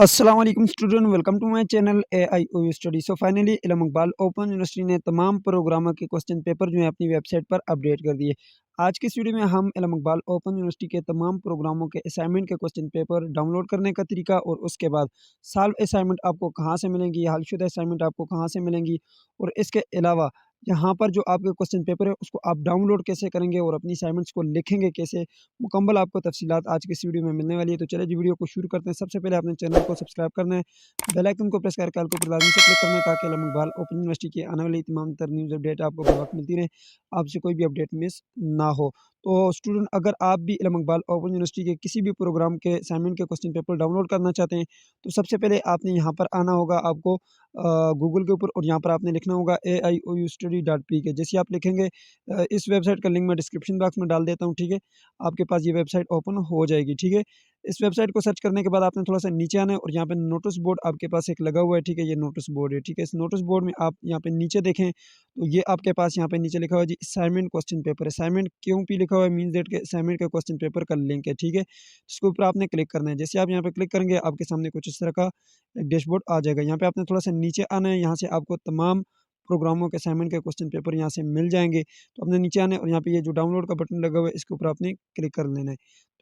अस्सलाम वालेकुम student, welcome to my channel AIOU study. So finally इल्म इकबाल ओपन यूनिवर्सिटी ने तमाम प्रोग्रामों के क्वेश्चन पेपर जो है अपनी वेबसाइट पर अपडेट कर दिए। आज की इस वीडियो में हम इल्म इकबाल ओपन यूनिवर्सिटी के तमाम प्रोग्रामों के असाइनमेंट के क्वेश्चन पेपर डाउनलोड करने का तरीका और उसके बाद सॉल्व असाइनमेंट आपको कहाँ से मिलेंगी, हलशुदा असाइनमेंट आपको कहाँ से मिलेंगी, और इसके अलावा यहाँ पर जो आपके क्वेश्चन पेपर है उसको आप डाउनलोड कैसे करेंगे और अपनी असाइनमेंट्स को लिखेंगे कैसे, मुकम्मल आपको तफसीलात आज की इस वीडियो में मिलने वाली है। तो चलिए जी वीडियो को शुरू करते हैं। सबसे पहले आपने चैनल को सब्सक्राइब करना है, बेल आइकन को प्रेस करके ऑल को लाजमी से क्लिक करना है ताकि इल्म इकबाल ओपन यूनिवर्सिटी की आने वाली तमाम तर न्यूज़ अपडेट आपको बर वक्त मिलती रहे, आपसे कोई भी अपडेट मिस ना हो। तो स्टूडेंट, अगर आप भी इल्म इकबाल ओपन यूनिवर्सिटी के किसी भी प्रोग्राम के असाइनमेंट के क्वेश्चन पेपर डाउनलोड करना चाहते हैं, तो सबसे पहले आपने यहाँ पर आना होगा आपको गूगल के ऊपर, और यहाँ पर आपने लिखना होगा AIOUstudy.pk। जैसे आप लिखेंगे इस वेबसाइट का लिंक मैं डिस्क्रिप्शन बॉक्स में डाल देता हूँ, ठीक है। आपके पास ये वेबसाइट ओपन हो जाएगी, ठीक है। इस वेबसाइट को सर्च करने के बाद आपने थोड़ा-सा नीचे आना है और यहाँ पे नोटिस बोर्ड आपके पास एक लगा हुआ है, ठीक है। ये नोटिस बोर्ड है, ठीक है। इस नोटिस बोर्ड में आप यहाँ पे नीचे देखें तो ये आपके पास यहाँ पे नीचे लिखा हुआ है जी असाइनमेंट क्वेश्चन पेपर। असाइनमेंट क्यों भी लिखा हुआ है मीन्स दैट के असाइनमेंट के क्वेश्चन पेपर का लिंक है, ठीक है। इसके ऊपर आपने क्लिक करना है। जैसे आप यहाँ पे क्लिक करेंगे आपके सामने कुछ इस तरह का एक डैशबोर्ड आ जाएगा। यहाँ पे आपने थोड़ा-सा नीचे आना है, यहाँ से आपको तमाम प्रोग्रामों के असाइनमेंट के क्वेश्चन पेपर यहाँ से मिल जाएँगे। तो आपने नीचे आना है और यहाँ पे ये जो डाउनलोड का बटन लगा हुआ है इसके ऊपर आपने क्लिक कर लेना है।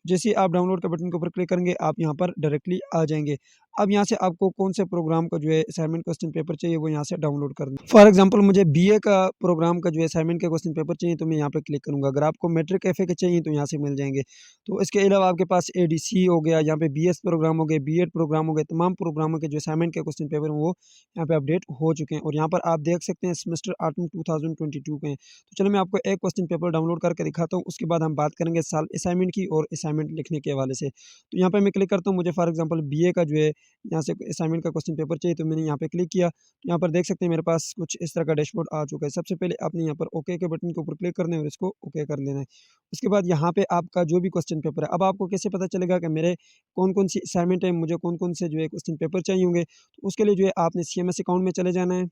जैसे ही आप डाउनलोड का बटन के ऊपर क्लिक करेंगे आप यहाँ पर डायरेक्टली आ जाएँगे। अब यहाँ से आपको कौन से प्रोग्राम का जो है असाइनमेंट क्वेश्चन पेपर चाहिए वो यहाँ से डाउनलोड करना है। फॉर एग्ज़ाम्पल मुझे बीए का प्रोग्राम का जो है असाइनमेंट के क्वेश्चन पेपर चाहिए तो मैं यहाँ पे क्लिक करूँगा। अगर आपको मैट्रिक एफए के चाहिए तो यहाँ से मिल जाएँगे। तो इसके अलावा आपके पास एडीसी हो गया, यहाँ पे बीएस प्रोग्राम हो गए, बीएड प्रोग्राम हो गए, तमाम प्रोग्रामों के जो असाइनमेंट के क्वेश्चन पेपर हैं वो यहाँ पे अपडेट हो चुके हैं, और यहाँ पर आप देख सकते हैं सेमेस्टर ऑटम 2022 के हैं। तो चलो मैं आपको एक क्वेश्चन पेपर डाउनलोड करके दिखाता हूँ, उसके बाद हम बात करेंगे साल असाइनमेंट की और असाइनमेंट लिखने के हवाले से। तो यहाँ पे मैं क्लिक करता हूँ, मुझे फॉर एग्जांपल बीए का जो है यहाँ से असाइनमेंट का क्वेश्चन पेपर चाहिए, तो मैंने यहाँ पे क्लिक किया। तो यहाँ पर देख सकते हैं मेरे पास कुछ इस तरह का डैशबोर्ड आ चुका है। सबसे पहले आपने यहाँ पर ओके के बटन के ऊपर क्लिक करना है और इसको ओके कर लेना है। उसके बाद यहाँ पे आपका जो भी क्वेश्चन पेपर है, अब आपको कैसे पता चलेगा कि मेरे कौन-कौन सी असाइनमेंट है, मुझे कौन-कौन से जो है क्वेश्चन पेपर चाहिए होंगे। तो उसके लिए जो है आपने सीएमएस अकाउंट में चले जाना है।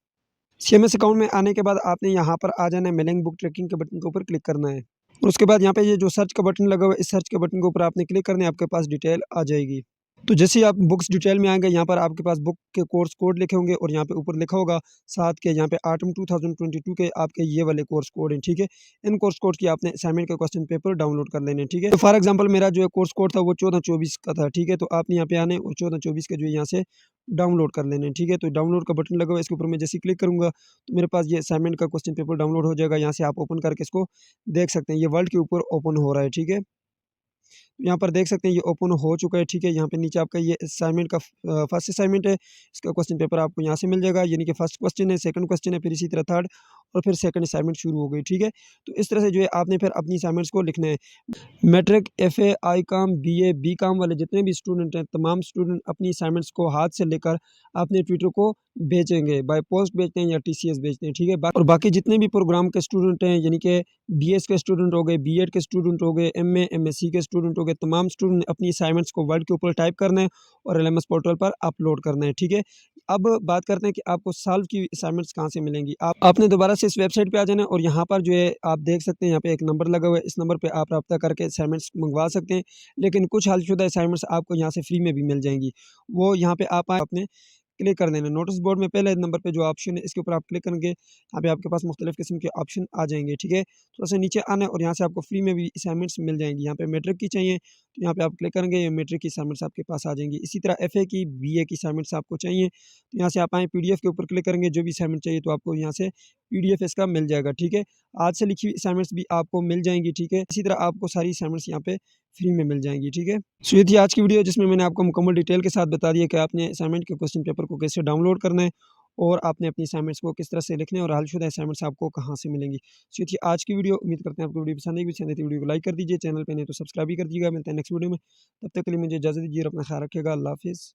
सीएमएस अकाउंट में आने के बाद आपने यहाँ पर आ जाना है, मेलिंग बुक ट्रैकिंग के बटन के ऊपर क्लिक करना है। और उसके बाद यहाँ पे ये जो सर्च का बटन लगा हुआ है, इस सर्च के बटन के ऊपर आपने क्लिक करना है, आपके पास डिटेल आ जाएगी। तो जैसे ही आप बुक्स डिटेल में आएँगे, यहाँ पर आपके पास बुक के कोर्स कोड लिखे होंगे और यहाँ पे ऊपर लिखा होगा साथ के यहाँ पे ऑटम 2022 के आपके ये वाले कोर्स कोड हैं, ठीक है। इन कोर्स कोड की आपने असाइनमेंट के क्वेश्चन पेपर डाउनलोड कर लेने हैं, ठीक है। तो फॉर एग्जांपल मेरा जो है कोर्स कोड था वो 1424 का था, ठीक है। तो आपने यहाँ पे आना है और 1424 के जो है यहाँ से डाउनलोड कर लेने हैं, ठीक है। तो डाउनलोड का बटन लगा हुआ है, इसके ऊपर मैं जैसे ही क्लिक करूँगा तो मेरे पास ये असाइनमेंट का क्वेश्चन पेपर डाउनलोड हो जाएगा। यहाँ से आप ओपन करके इसको देख सकते हैं, ये वर्ल्ड के ऊपर ओपन हो रहा है, ठीक है। यहाँ पर देख सकते हैं ये ओपन हो चुका है, ठीक है। यहाँ पे नीचे आपका ये असाइनमेंट का फर्स्ट असाइनमेंट है, इसका क्वेश्चन पेपर आपको यहाँ से मिल जाएगा, यानी कि फर्स्ट क्वेश्चन है, सेकंड क्वेश्चन है, फिर इसी तरह थर्ड और फिर सेकंड असाइनमेंट शुरू हो गई, ठीक है। तो इस तरह से जो है आपने फिर अपनी असाइनमेंट्स को लिखना है। Matric, FA, ICom, BA, BCom वाले जितने भी स्टूडेंट हैं, तमाम स्टूडेंट अपनी असाइनमेंट्स को हाथ से लेकर अपने ट्विटर को भेजेंगे, बाय पोस्ट भेजते हैं या टीसीएस भेजते हैं, ठीक है। और बाकी जितने भी प्रोग्राम के स्टूडेंट हैं, यानी कि बीएस के स्टूडेंट हो गए, बीएड के स्टूडेंट हो गए, एमए, एमएससी के स्टूडेंट हो गए, तमाम स्टूडेंट अपनी असाइनमेंट्स को वर्ड के ऊपर टाइप करना है और एलएमएस पोर्टल पर अपलोड करना है, ठीक है। अब बात करते हैं कि आपको सॉल्व की असाइनमेंट्स कहाँ से मिलेंगी। आपने दोबारा से इस वेबसाइट पे आ जाना है और यहाँ पर जो है आप देख सकते हैं यहाँ पे एक नंबर लगा हुआ है, इस नंबर पे आप राब्ता करके असाइनमेंट्स मंगवा सकते हैं। लेकिन कुछ हलशुदा असाइनमेंट्स आपको यहाँ से फ्री में भी मिल जाएँगी। वो यहाँ पे आप अपने क्लिक कर देना। नोटिस बोर्ड में पहले नंबर पे जो ऑप्शन है इसके ऊपर आप क्लिक करेंगे, यहाँ पे आपके पास मुख्तलिफ किस्म के ऑप्शन आ जाएँगे, ठीक है। थोड़ा-सा नीचे आना है और यहाँ से आपको फ्री में भी असाइनमेंट्स मिल जाएँगी। यहाँ पे मैट्रिक की चाहिए तो यहाँ पे आप क्लिक करेंगे, ये मैट्रिक की असाइनमेंट्स आपके पास आ जाएँगी। इसी तरह एफए की, बीए की असाइनमेंट्स आपको चाहिए तो यहाँ से आप आएँ, पीडीएफ के ऊपर क्लिक करेंगे, जो भी असाइनमेंट चाहिए तो आपको यहाँ से पीडीएफ इसका मिल जाएगा, ठीक है। आज से लिखी हुई असाइनमेंट्स भी आपको मिल जाएँगी, ठीक है। इसी तरह आपको सारी असाइनमेंट्स यहाँ पे फ्री में मिल जाएँगी, ठीक है। सो ये थी आज की वीडियो जिसमें मैंने आपको मुकम्मल डिटेल के साथ बता दिया कि आपने असाइनमेंट के क्वेश्चन पेपर को कैसे डाउनलोड करना है और आपने अपनी असाइनमेंट्स को किस तरह से लिखना है और हलशुदा असाइनमेंट्स आपको कहाँ से मिलेंगी। सो ये थी आज की वीडियो। उम्मीद करते हैं आपको वीडियो पसंद आएगी। पसंद आई तो वीडियो को लाइक कर दीजिए, चैनल पे नहीं तो सब्सक्राइब भी कर दीजिएगा। मिलते हैं नेक्स्ट वीडियो में, तब तक के लिए मुझे इजाज़त दीजिए और अपना ख्याल रखिएगा। अल्लाह हाफ़िज़।